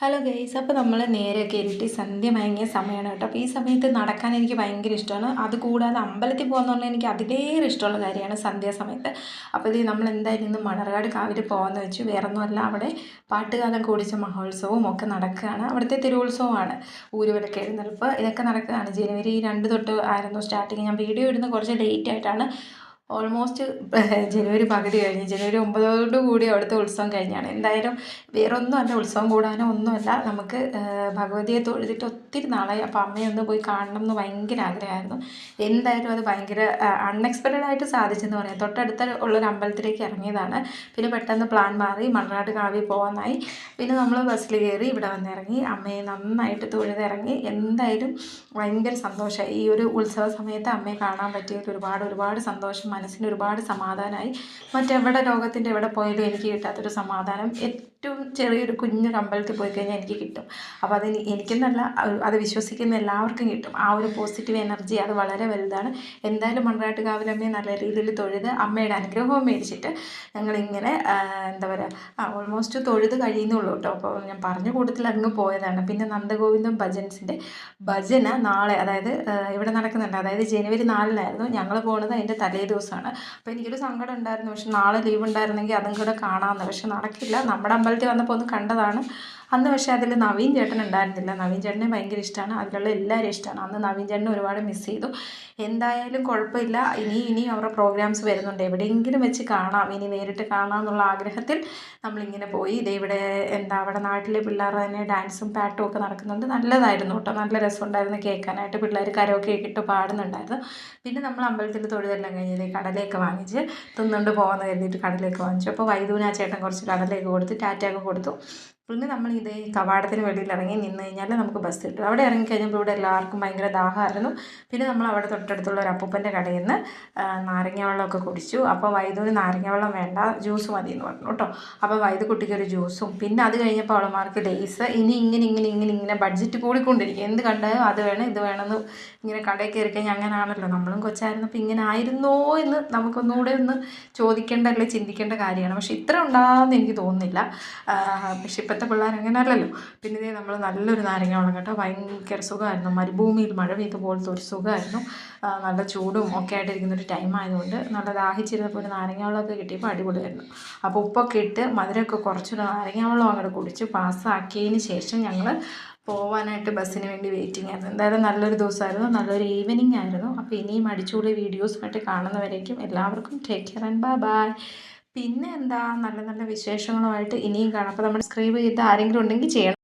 Hello guys, അപ്പോൾ നമ്മൾ നേരെയൊക്കെ ഇരുട്ടി സന്ധ്യ മയങ്ങിയ സമയമാണ് കേട്ടോ. അപ്പോൾ ഈ സമയത്ത് നടക്കാൻ എനിക്ക് ഭയങ്കര ഇഷ്ടമാണ്. അതുകൂടാതെ അമ്പലത്തിൽ പോകുന്ന പറഞ്ഞാൽ എനിക്ക് അതിലേറെ ഇഷ്ടമുള്ള കാര്യമാണ് സന്ധ്യാസമയത്ത്. അപ്പോൾ ഇത് നമ്മൾ എന്തായാലും ഇന്ന് മണർകാട് കാവിൽ പോകാമെന്ന് വെച്ചു. വേറൊന്നുമല്ല, അവിടെ പാട്ടുകാലം കൂടിച്ച മഹോത്സവവും ഒക്കെ നടക്കുകയാണ്. അവിടുത്തെ തിരുവുത്സവമാണ്, ഊരുവിളക്ക് എഴുന്നള്ളിപ്പ്, ഇതൊക്കെ നടക്കുകയാണ്. ജനുവരി 2 തൊട്ട് ആയിരുന്നു സ്റ്റാർട്ടിങ്. ഞാൻ വീഡിയോ ഇടുന്ന കുറച്ച് ലേറ്റ് ആയിട്ടാണ്. ഓൾമോസ്റ്റ് ജനുവരി പകുതി കഴിഞ്ഞ് ജനുവരി 9 കൂടി അവിടുത്തെ ഉത്സവം കഴിഞ്ഞാണ്. എന്തായാലും വേറൊന്നുമല്ല, ഉത്സവം കൂടാനോ ഒന്നുമല്ല, നമുക്ക് ഭഗവതിയെ തൊഴുതിട്ട് ഒത്തിരി നാളായി. അപ്പോൾ അമ്മയൊന്ന് പോയി കാണണം എന്ന് ഭയങ്കര ആഗ്രഹമായിരുന്നു. എന്തായാലും അത് ഭയങ്കര അൺഎക്സ്പെക്റ്റഡ് ആയിട്ട് സാധിച്ചെന്ന് പറയാം. തൊട്ടടുത്ത ഉള്ളൊരു അമ്പലത്തിലേക്ക് ഇറങ്ങിയതാണ്. പിന്നെ പെട്ടെന്ന് പ്ലാൻ മാറി മണർകാട് കാവിൽ പോകാനായി. പിന്നെ നമ്മൾ ബസ്സിൽ കയറി ഇവിടെ വന്നിറങ്ങി അമ്മയെ നന്നായിട്ട് തൊഴുതിറങ്ങി. എന്തായാലും ഭയങ്കര സന്തോഷമായി. ഈ ഒരു ഉത്സവ സമയത്ത് അമ്മയെ കാണാൻ പറ്റിയത് ഒരുപാട് സന്തോഷം. മനസ്സിന് ഒരുപാട് സമാധാനമായി. മറ്റെവിടെ ലോകത്തിൻ്റെ എവിടെ പോയാലും എനിക്ക് കിട്ടാത്തൊരു സമാധാനം ഏറ്റവും ചെറിയൊരു കുഞ്ഞൊരു അമ്പലത്തിൽ പോയി കഴിഞ്ഞാൽ എനിക്ക് കിട്ടും. അപ്പോൾ അത് എനിക്കെന്നല്ല, അത് വിശ്വസിക്കുന്ന എല്ലാവർക്കും കിട്ടും. ആ ഒരു പോസിറ്റീവ് എനർജി അത് വളരെ വലുതാണ്. എന്തായാലും മണർകാട് കാവിലമ്മയെ നല്ല രീതിയിൽ തൊഴുത് അമ്മയുടെ അനുഗ്രഹവും മേടിച്ചിട്ട് ഞങ്ങളിങ്ങനെ എന്താ പറയുക, ഓൾമോസ്റ്റ് തൊഴുത് കഴിയുന്നുള്ളൂ കേട്ടോ. അപ്പോൾ ഞാൻ പറഞ്ഞ കൂട്ടത്തിൽ അങ്ങ് പോയതാണ്. പിന്നെ നന്ദഗോവിന്ദം ഭജൻസിൻ്റെ ഭജന നാളെ, അതായത് ഇവിടെ നടക്കുന്നുണ്ട്. അതായത് ജനുവരി 4-നായിരുന്നു. ഞങ്ങൾ പോകുന്നത് അതിൻ്റെ തലേ ദിവസമാണ്. അപ്പോൾ എനിക്കൊരു സങ്കടം ഉണ്ടായിരുന്നു, പക്ഷെ നാളെ ലീവ് ഉണ്ടായിരുന്നെങ്കിൽ അതും കൂടെ കാണാമെന്ന്. പക്ഷെ നടക്കില്ല. നമ്മുടെ അമ്പലത്തിൽ വന്നപ്പോൾ ഒന്ന് കണ്ടതാണ് അന്ന്. പക്ഷേ അതിൽ നവീൻ ചേട്ടൻ ഉണ്ടായിരുന്നില്ല. നവീൻ ചേട്ടനെ ഭയങ്കര ഇഷ്ടമാണ്, അതിലുള്ള എല്ലാവരും ഇഷ്ടമാണ്. അന്ന് നവീൻ ചേട്ടനെ ഒരുപാട് മിസ് ചെയ്തു. എന്തായാലും കുഴപ്പമില്ല, ഇനി അവരുടെ പ്രോഗ്രാംസ് വരുന്നുണ്ട്, എവിടെയെങ്കിലും വെച്ച് കാണാം, ഇനി നേരിട്ട് കാണാമെന്നുള്ള ആഗ്രഹത്തിൽ നമ്മളിങ്ങനെ പോയി. ഇവിടെ അവിടെ നാട്ടിലെ പിള്ളേരുടെ തന്നെ ഡാൻസും പാട്ടും ഒക്കെ നടക്കുന്നുണ്ട്. നല്ലതായിരുന്നു കേട്ടോ, നല്ല രസമുണ്ടായിരുന്നു കേൾക്കാനായിട്ട്. പിള്ളേർ കരോക്കെ ഇട്ട് പാടുന്നുണ്ടായിരുന്നു. പിന്നെ നമ്മൾ അമ്പലത്തിൽ തൊഴുതെല്ലാം കഴിഞ്ഞത് കടലയൊക്കെ വാങ്ങിച്ച് തിന്നുകൊണ്ട് പോകാമെന്ന് കരുതിയിട്ട് കടലയൊക്കെ വാങ്ങിച്ചു. അപ്പോൾ വൈദൂന ചേട്ടൻ കുറച്ച് കടലയൊക്കെ കൊടുത്ത് ടാറ്റയൊക്കെ കൊടുത്തു. പിന്നെ നമ്മൾ ഇതേ കവാടത്തിന് വെളിയിൽ ഇറങ്ങി നിന്ന് കഴിഞ്ഞാൽ നമുക്ക് ബസ് കിട്ടും. അവിടെ ഇറങ്ങിക്കഴിഞ്ഞപ്പോൾ ഇവിടെ എല്ലാവർക്കും ഭയങ്കര ദാഹമായിരുന്നു. പിന്നെ നമ്മൾ അവിടെ തൊട്ടടുത്തുള്ള ഒരു അപ്പൂപ്പൻ്റെ കടയിൽ നിന്ന് നാരങ്ങ വെള്ളമൊക്കെ കുടിച്ചു. അപ്പോൾ വൈദൂന് നാരങ്ങ വെള്ളം വേണ്ട, ജ്യൂസ് മതി എന്ന് പറഞ്ഞു കേട്ടോ. അപ്പോൾ വൈദ് കുട്ടിക്ക് ഒരു ജ്യൂസും. പിന്നെ അത് കഴിഞ്ഞപ്പോൾ അവളമാർക്ക് ലേസ്. ഇങ്ങനെ ബഡ്ജറ്റ് കൂടിക്കൊണ്ടിരിക്കും. എന്ത് കണ്ടാലും അത് വേണം ഇത് വേണമെന്ന് ഇങ്ങനെ കടയിൽ കയറി കഴിഞ്ഞാൽ അങ്ങനെയാണല്ലോ. നമ്മളും കൊച്ചായിരുന്നപ്പോൾ ഇങ്ങനെ ആയിരുന്നോ എന്ന് നമുക്കൊന്നുകൂടെ ഒന്ന് ചോദിക്കേണ്ട, അല്ലെങ്കിൽ ചിന്തിക്കേണ്ട കാര്യമാണ്. പക്ഷെ ഇത്ര ഉണ്ടാകുമെന്ന് എനിക്ക് തോന്നുന്നില്ല. പക്ഷെ ഇപ്പോഴത്തെ പിള്ളേർ അങ്ങനെ അല്ലല്ലോ. പിന്നെ ഇതേ നമ്മൾ നല്ലൊരു നാരങ്ങ വെള്ളം കേട്ടോ, ഭയങ്കര സുഖമായിരുന്നു. മരുഭൂമിയിൽ മഴ പെയ്ത പോലത്തെ ഒരു സുഖമായിരുന്നു. നല്ല ചൂടും ഒക്കെ ആയിട്ടിരിക്കുന്നൊരു ടൈം ആയതുകൊണ്ട് നല്ല ദാഹിച്ചിരുന്നപ്പോൾ ഒരു നാരങ്ങ വെള്ളമൊക്കെ കിട്ടിയപ്പോൾ അടിപൊളിയായിരുന്നു. അപ്പോൾ ഉപ്പൊക്കെ ഇട്ട് മധുരമൊക്കെ കുറച്ചൊരു നാരങ്ങ വെള്ളം അങ്ങോട്ട് കുടിച്ച് പാസ്സാക്കിയതിന് ശേഷം ഞങ്ങൾ പോകാനായിട്ട് ബസ്സിന് വേണ്ടി വെയിറ്റിംഗ് ആയിരുന്നു. എന്തായാലും നല്ലൊരു ദിവസമായിരുന്നു, നല്ലൊരു ഈവനിങ് ആയിരുന്നു. അപ്പോൾ ഇനിയും അടിച്ചുപൊളി വീഡിയോസുമായിട്ട് കാണുന്നവരേക്കും എല്ലാവർക്കും take care and bye bye. പിന്നെ എന്താ, നല്ല നല്ല വിശേഷങ്ങളുമായിട്ട് ഇനിയും കാണാം. അപ്പോൾ നമ്മൾ സബ്സ്ക്രൈബ് ചെയ്ത് ആരെങ്കിലും ഉണ്ടെങ്കിൽ ചെയ്യണം.